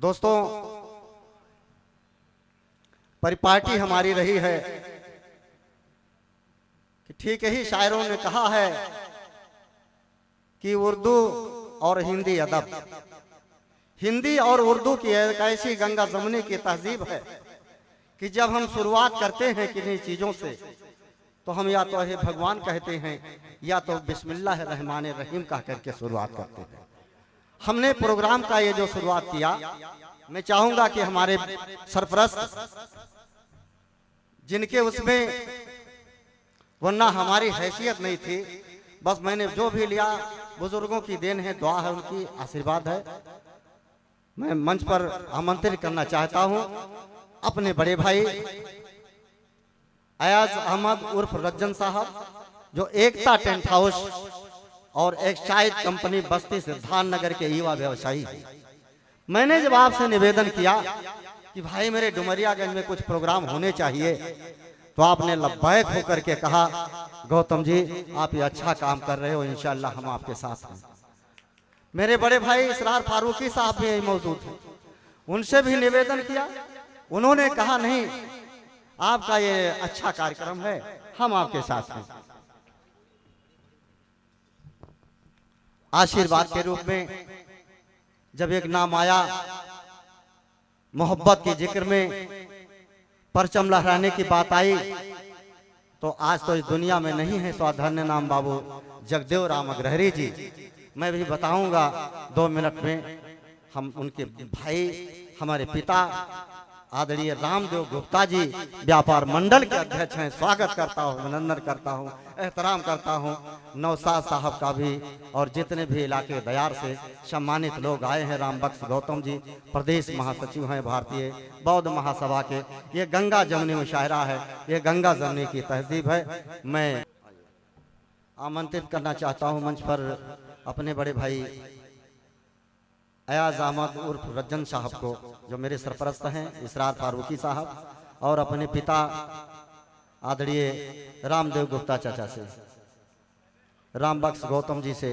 दोस्तों, परिपाटी हमारी रही है कि ठीक ही शायरों ने कहा है कि उर्दू और हिंदी अदब, हिंदी और उर्दू की एक ऐसी गंगा जमुनी की तहजीब है कि जब हम शुरुआत करते हैं किन्हीं चीजों से तो हम या तो हे भगवान कहते हैं या तो बिस्मिल्लाह रहमान रहीम कह करके शुरुआत करते हैं। हमने प्रोग्राम का ये जो शुरुआत किया, मैं चाहूंगा कि हमारे सरपरस्त जिनके उसमें वरना हमारी हैसियत नहीं थी, बस मैंने जो भी लिया बुजुर्गों की देन है, दुआ है, उनकी आशीर्वाद है। मैं मंच पर आमंत्रित करना चाहता हूं अपने बड़े भाई अयाज अहमद उर्फ रज्जन साहब, जो एकता टेंट हाउस और एक शायद कंपनी बस्ती सिद्धार्थ नगर के युवा व्यवसायी हैं। मैंने जब आपसे निवेदन किया कि भाई मेरे डुमरियागंज में कुछ प्रोग्राम होने चाहिए, तो आपने लब्बैक होकर के कहा गौतम जी आप ये अच्छा काम कर रहे हो, इंशाअल्लाह हम आपके साथ हैं। मेरे बड़े भाई इसरार फारूकी साहब भी मौजूद हैं, उनसे भी निवेदन किया, उन्होंने कहा नहीं आपका ये अच्छा कार्यक्रम है, हम आपके साथ हैं। आशीर्वाद के रूप में जब एक नाम आया, मोहब्बत के जिक्र में परचम लहराने की बात आई, तो आज तो इस दुनिया में नहीं है स्वाधन्य नाम बाबू जगदेव राम अग्रहरी जी। मैं भी बताऊंगा 2 मिनट में। हम उनके भाई, हमारे पिता आदरणीय रामदेव गुप्ता जी व्यापार मंडल के अध्यक्ष हैं। स्वागत करता हूं, अभिनंदन करता हूं, एहतराम करता हूं। नौसाद साहब का भी और जितने भी इलाके दयार से सम्मानित लोग आए हैं। राम बख्श गौतम जी प्रदेश महासचिव हैं भारतीय बौद्ध महासभा के। ये गंगा जमुनी मुशायरा है, ये गंगा जमुनी की तहजीब है। मैं आमंत्रित करना चाहता हूं मंच पर अपने बड़े भाई अयाज अहमद उर्फ रज्जन साहब को, जो मेरे सरपरस्त हैं इसरार फारूकी साहब, और अपने पिता आदरणीय रामदेव गुप्ता चाचा से, राम बख्श गौतम जी से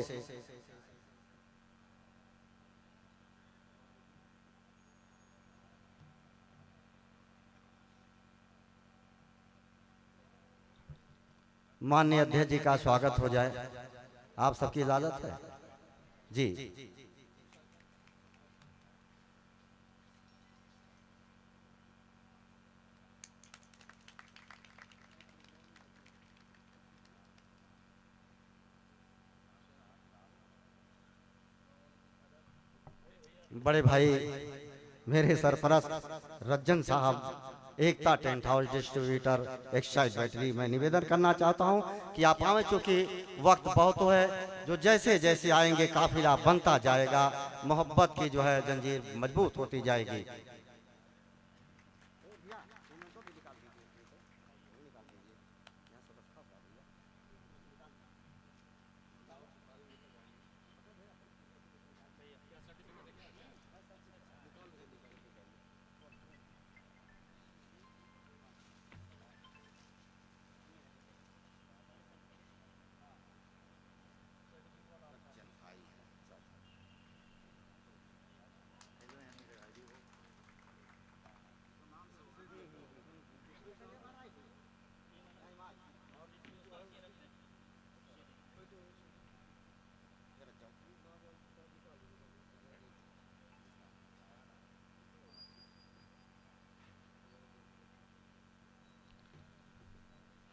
माननीय अध्यक्ष जी का स्वागत हो जाए। आप सबकी इजाजत है जी। बड़े भाई मेरे सरपरस्त रज्जन साहब, Ekta tent house distributor, Exide battery, मैं निवेदन करना चाहता हूं कि आप आए, चूंकि वक्त बहुत है, जो जैसे जैसे आएंगे काफिला बनता जाएगा, मोहब्बत की जो है जंजीर मजबूत होती जाएगी।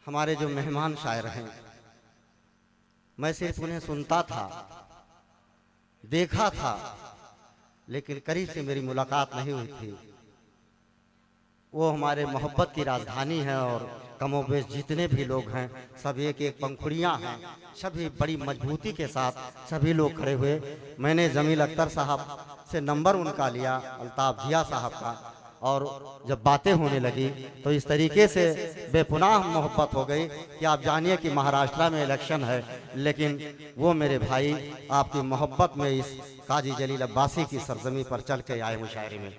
हमारे जो मेहमान शायर हैं, मैं सिर्फ उन्हें सुनता था, देखा था, लेकिन करीब से मेरी मुलाकात नहीं हुई थी। वो हमारे मोहब्बत की राजधानी है और कमोबेश जितने भी लोग हैं सब एक एक पंखुड़ियाँ हैं, सभी बड़ी मजबूती के साथ सभी लोग खड़े हुए। मैंने जमील अख्तर साहब से नंबर उनका लिया, अल्ताफ जिया साहब का, और जब बातें होने लगी तो इस तरीके से बेपुनाह मोहब्बत हो गई कि आप जानिए कि महाराष्ट्र में इलेक्शन है, लेकिन वो मेरे भाई आपकी मोहब्बत में इस काजी जलील अब्बासी की सरजमी पर चल के आए मुशायरे में।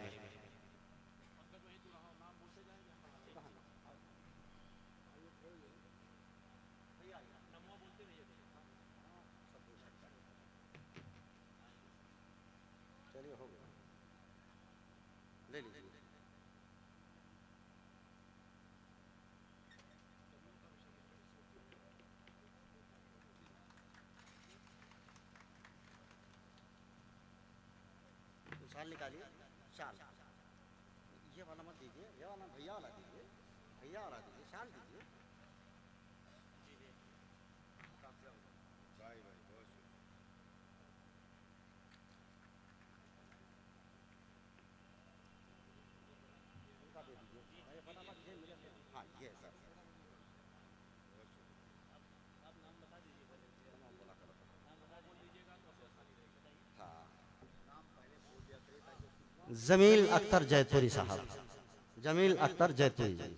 ले लीजिए। शाल निकालिए, शाल ये वाला मत दीजिए, ये वाला भैया वाला दीजिए, भैया वाला दीजिए, शाल दीजिए। हाँ ये सर, जमील अख्तर जैतपुरी साहब, जमील अख्तर जैतपुरी जी।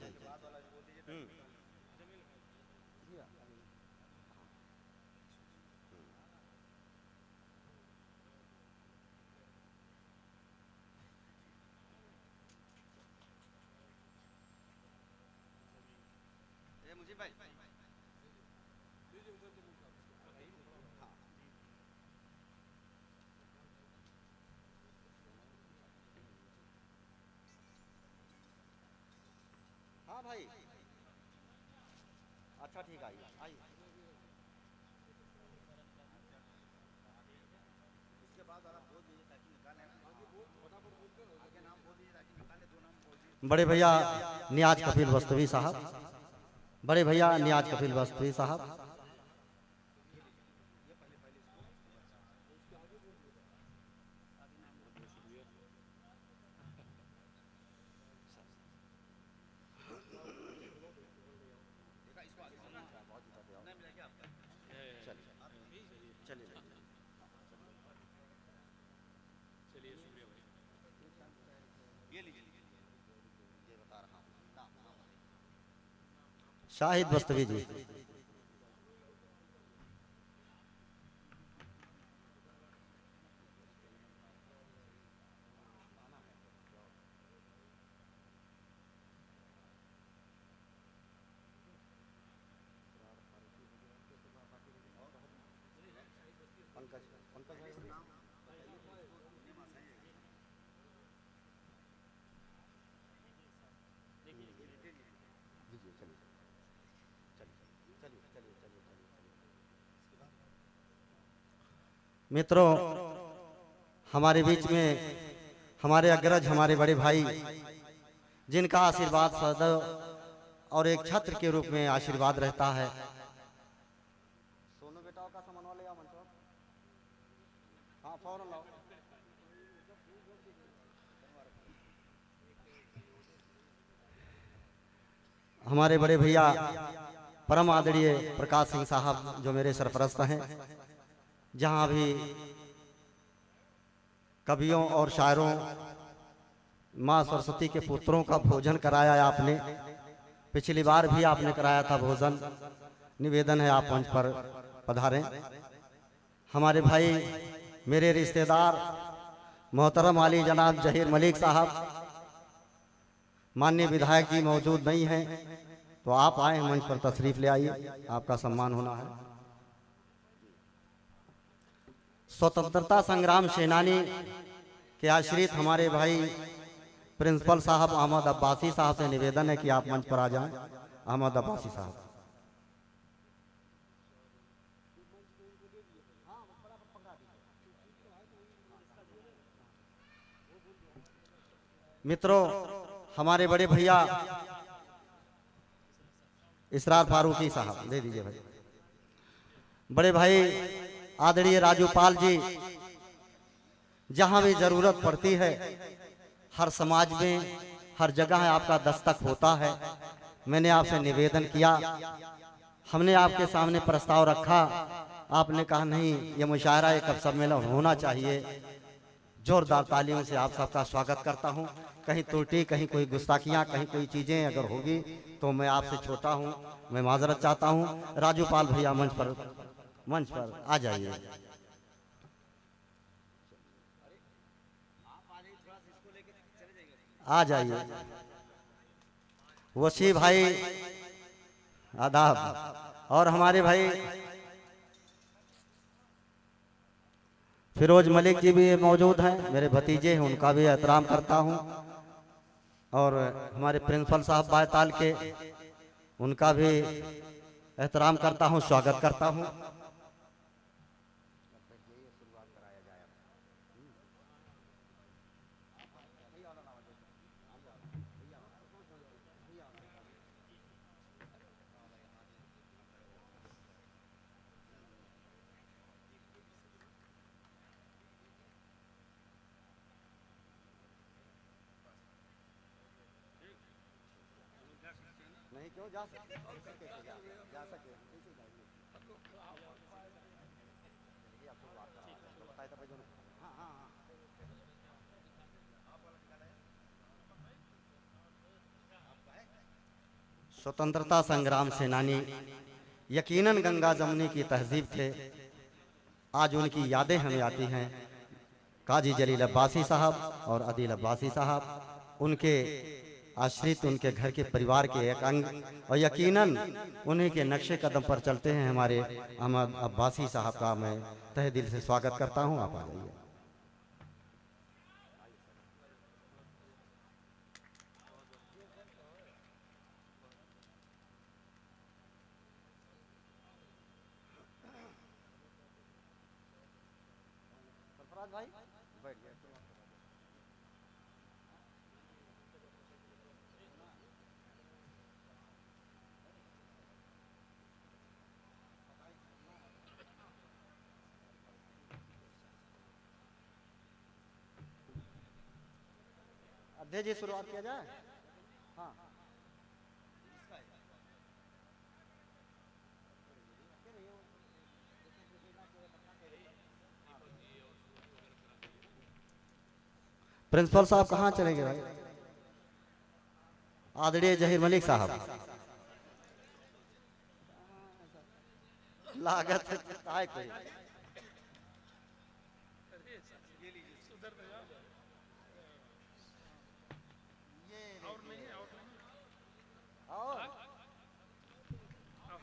मुझे भाई हाँ भाई, अच्छा ठीक, आइए आइए। इसके बाद आप बोल दीजिए ताकि निकालें, आगे नाम बोल दीजिए ताकि निकालें, दो नाम बोल दीजिए। बड़े भैया नियाज कफील वस्तवी साहब, बड़े भैया नियाज कफील वस्तवी साहब। शाहिद वस्तवी जी। मित्रों, हमारे बीच में हमारे अग्रज, हमारे बड़े भाई, जिनका आशीर्वाद सदैव और एक छत्र के रूप में आशीर्वाद रहता है। सोनू बेटा का सामान वाले हाँ फौरन लाओ। हमारे बड़े भैया परम आदरणीय प्रकाश सिंह साहब, जो मेरे सरपरस्त हैं, जहां भी कवियों और शायरों, माँ सरस्वती के पुत्रों का भोजन कराया आपने। पिछली बार भी आपने कराया था भोजन। निवेदन है आप मंच पर पधारें। हमारे भाई, मेरे रिश्तेदार मोहतरम आली जनाब जहीर मलिक साहब, माननीय विधायक जी मौजूद नहीं हैं, तो आप आए मंच पर तशरीफ ले आइए, आपका सम्मान होना है। स्वतंत्रता संग्राम सेनानी के आश्रित हमारे भाई प्रिंसिपल साहब अहमद अब्बासी साहब से निवेदन है कि आप मंच पर आ जाएं। अहमद अब्बासी साहब। मित्रों, हमारे बड़े भैया इसरार फारूकी साहब, दे दीजिए भाई। बड़े भाई आदरणीय राजू पाल जी, जहां भी जरूरत पड़ती है, हर समाज में हर जगह आपका दस्तक होता है। मैंने आपसे निवेदन किया, हमने आपके सामने प्रस्ताव रखा, आपने कहा नहीं, ये मुशायरा, ये कब सम्मेलन होना चाहिए। जोरदार तालियों से आप सबका स्वागत करता हूं। कहीं त्रुटि, कहीं कोई गुस्ताखियां, कहीं कोई चीजें अगर होगी तो मैं आपसे छोटा हूं, मैं माजरत चाहता हूं। राजू पाल भैया मंच पर आ जाइए। आ जाइए। वसी भाई आदाब, और हमारे भाई फिरोज मलिक जी भी मौजूद हैं, मेरे भतीजे हैं, उनका भी एहतराम करता हूं। और हमारे प्रिंसिपल साहब बायताल के, उनका भी एहतराम करता हूँ, स्वागत करता हूँ। नहीं क्यों जा सके, जा सके स्वतंत्रता संग्राम सेनानी, यकीनन गंगा जमुनी की तहजीब थे। आज उनकी यादें हमें आती हैं। काजी जलील अब्बासी साहब और अदील अब्बासी साहब, उनके आश्रित, उनके घर के परिवार के एक अंग, और यकीनन उन्हीं के नक्शे कदम पर चलते हैं हमारे अहमद अब्बासी साहब का मैं तहे दिल से स्वागत करता हूं। आप आ जाइए। भाई बैठ गए। अध्यक्ष जी शुरुआत किया जाए। हाँ प्रिंसिपल साहब कहाँ चले गए भाई? आदरणीय जहीर मलिक साहब, लागत है कोई।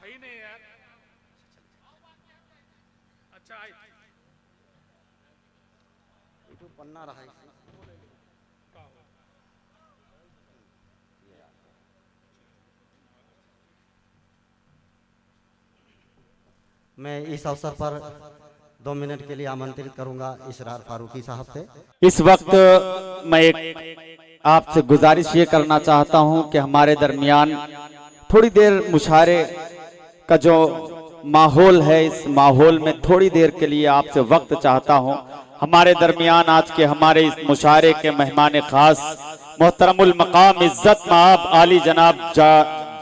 नहीं यार, अच्छा तो पन्ना रहा है। मैं इस अवसर पर 2 मिनट के लिए आमंत्रित करूंगा इसरार फारूकी साहब से। इस वक्त मैं एक आपसे गुजारिश ये करना चाहता हूं कि हमारे दरमियान थोड़ी देर मुशारे का जो माहौल है, इस माहौल में थोड़ी देर के लिए आपसे वक्त चाहता हूं। हमारे दरमियान आज के हमारे इस मुशारे के मेहमान खास मोहतरमुल मकाम इज्जत माब आली जनाब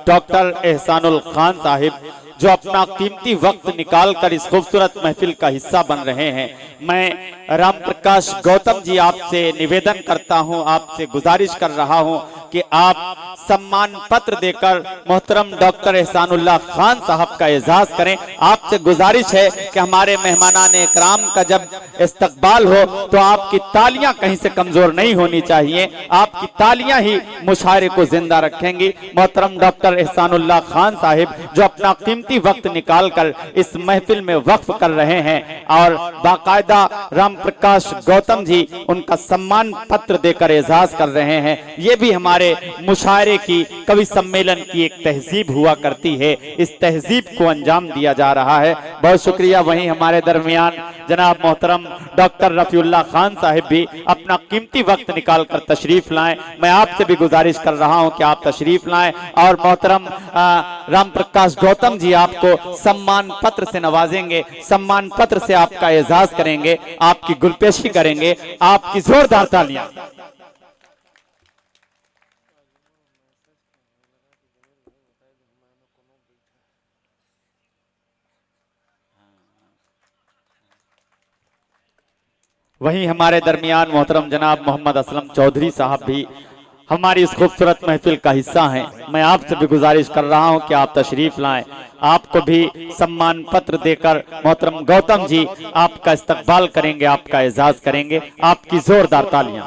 डॉक्टर एहसानुल खान साहिब, जो अपना कीमती वक्त निकालकर इस खूबसूरत महफिल का हिस्सा बन रहे हैं। मैं राम प्रकाश गौतम जी आपसे निवेदन करता हूं, आपसे गुजारिश कर रहा हूं कि आप सम्मान पत्र देकर मोहतरम डॉक्टर एहसानुल्लाह खान साहब का एजाज करें। आपसे गुजारिश है कि हमारे मेहमानान इकराम का जब इस्तकबाल हो तो आपकी तालियां कहीं से कमजोर नहीं होनी चाहिए, आपकी तालियां ही मुशारे को जिंदा रखेंगी। मोहतरम डॉक्टर एहसानुल्लाह खान साहिब जो अपना कीमती वक्त निकालकर इस महफिल में वक्फ कर रहे हैं और बाकायदा राम प्रकाश गौतम जी उनका सम्मान पत्र देकर एजाज कर रहे हैं। ये भी हमारे मुशायरे की, कवि सम्मेलन की एक तहजीब हुआ करती है। इस तहजीब को अंजाम दिया जा रहा है। बहुत शुक्रिया। वहीं हमारे दरमियान जनाब मोहतरम डॉक्टर रफीउल्लाह खान साहिब भी अपना कीमती वक्त निकालकर तशरीफ लाएं। मैं आपसे भी गुजारिश कर रहा हूं कि आप तशरीफ लाएं और मोहतरम राम प्रकाश गौतम जी आपको सम्मान पत्र से नवाजेंगे, सम्मान पत्र से आपका एजाज करेंगे, आपकी गुलपेशी करेंगे। आपकी जोरदार तालियां। वहीं हमारे दरमियान मोहतरम जनाब मोहम्मद असलम चौधरी साहब भी हमारी इस खूबसूरत महफिल का हिस्सा हैं। मैं आपसे भी गुजारिश कर रहा हूं कि आप तशरीफ लाएं। आपको भी सम्मान पत्र देकर मोहतरम गौतम जी आपका इस्तकबाल करेंगे, आपका एजाज करेंगे। आपकी जोरदार तालियां।